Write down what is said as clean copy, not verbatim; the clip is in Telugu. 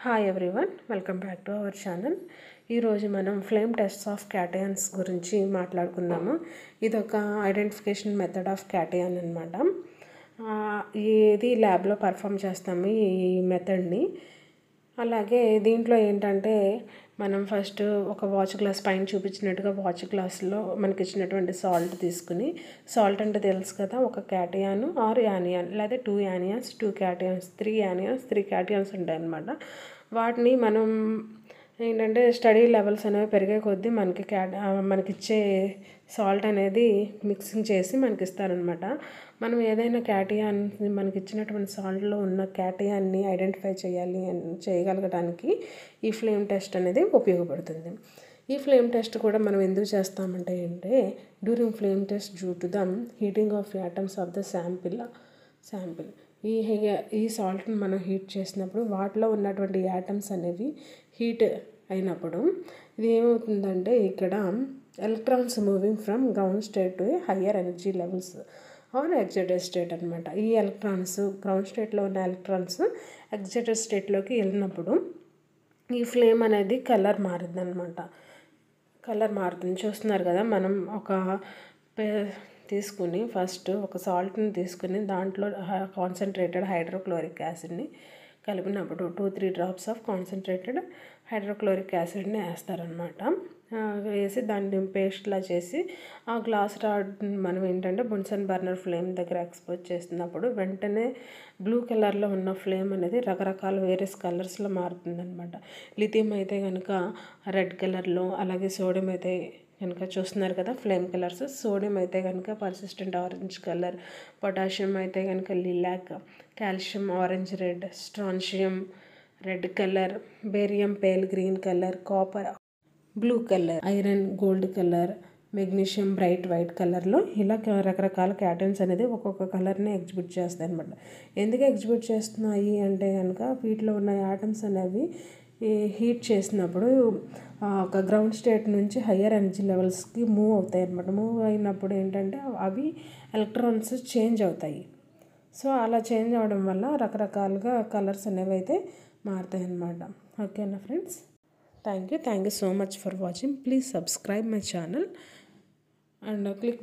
Hi everyone, welcome back to our channel. ఈరోజు మనం ఫ్లేమ్ టెస్ట్స్ ఆఫ్ క్యాటయాన్స్ గురించి మాట్లాడుకుందాము. ఇది ఒక ఐడెంటిఫికేషన్ మెథడ్ ఆఫ్ క్యాటయాన్ అనమాట. ఇది ల్యాబ్లో పర్ఫామ్ చేస్తాము ఈ మెథడ్ని. అలాగే దీంట్లో ఏంటంటే మనం ఫస్ట్ ఒక వాచ్ గ్లాస్ పైన చూపించినట్టుగా వాచ్ గ్లాస్లో మనకి ఇచ్చినటువంటి సాల్ట్ తీసుకుని, సాల్ట్ అంటే తెలుసు కదా, ఒక క్యాటయాన్ ఆర్ యానియాన్ లేదా 2 యానియాన్స్ 2 క్యాటయాన్స్ 3 యానియాన్స్ 3 క్యాటయాన్స్ ఉంటాయి అన్నమాట. వాటిని మనం ఏంటంటే స్టడీ లెవెల్స్ అనేవి పెరిగే కొద్దీ మనకిచ్చే సాల్ట్ అనేది మిక్సింగ్ చేసి మనకి ఇస్తారనమాట. మనం ఏదైనా క్యాటయాన్ మనకి ఇచ్చినటువంటి సాల్ట్లో ఉన్న క్యాటయాన్ని ఐడెంటిఫై చేయగలగడానికి ఈ ఫ్లేమ్ టెస్ట్ అనేది ఉపయోగపడుతుంది. ఈ ఫ్లేమ్ టెస్ట్ కూడా మనం ఎందుకు చేస్తామంటే during flame test due to the heating of atoms of the sample ఈ సాల్ట్ని మనం హీట్ చేసినప్పుడు వాటిలో ఉన్నటువంటి యాటమ్స్ అనేవి హీట్ అయినప్పుడు ఇది ఏమవుతుందంటే ఇక్కడ electrons moving from ground state to higher energy levels or excited state అనమాట. ఈ ఎలక్ట్రాన్స్ గ్రౌండ్ స్టేట్లో ఉన్న ఎలక్ట్రాన్స్ ఎగ్జైటెడ్ స్టేట్లోకి వెళ్ళినప్పుడు ఈ ఫ్లేమ్ అనేది కలర్ మారుతుంది. చూస్తున్నారు కదా, మనం ఒక తీసుకుని ఫస్ట్ ఒక సాల్ట్ని తీసుకుని దాంట్లో కాన్సన్ట్రేటెడ్ హైడ్రోక్లోరిక్ యాసిడ్ని కలిపినప్పుడు 2-3 డ్రాప్స్ ఆఫ్ కాన్సన్ట్రేటెడ్ హైడ్రోక్లోరిక్ యాసిడ్ని వేస్తారనమాట. వేసి దాన్ని పేస్ట్లా చేసి ఆ గ్లాస్ రాడ్ మనం ఏంటంటే బున్సన్ బర్నర్ ఫ్లేమ్ దగ్గర ఎక్స్పోజ్ చేస్తున్నప్పుడు వెంటనే బ్లూ కలర్లో ఉన్న ఫ్లేమ్ అనేది రకరకాల వేరియస్ కలర్స్లో మారుతుందన్నమాట. లిథియం అయితే కనుక రెడ్ కలర్లో, అలాగే సోడియం అయితే కనుక చూస్తున్నారు కదా ఫ్లేమ్ కలర్స్, సోడియం అయితే కనుక పర్సిస్టెంట్ ఆరెంజ్ కలర్, పొటాషియం అయితే కనుక lilac, calcium orange red, strontium red colour, barium pale green colour, copper blue colour, iron gold colour, magnesium bright white కలర్లో ఇలా రకరకాల క్యాటయాన్స్ అనేది ఒక్కొక్క కలర్ని ఎగ్జిబిట్ చేస్తాయి అనమాట. ఎందుకు ఎగ్జిబిట్ చేస్తున్నాయి అంటే కనుక వీటిలో ఉన్న యాటమ్స్ అనేవి హీట్ చేసినప్పుడు ఒక గ్రౌండ్ స్టేట్ నుంచి హయ్యర్ ఎనర్జీ లెవెల్స్కి మూవ్ అవుతాయి అనమాట. మూవ్ అయినప్పుడు ఏంటంటే అవి ఎలక్ట్రాన్స్ చేంజ్ అవుతాయి. సో అలా చేంజ్ అవడం వల్ల రకరకాలుగా కలర్స్ అనేవి అయితే మారుతాయి అన్నమాట. ఓకేనా friends, thank you so much for watching. Please subscribe my channel and click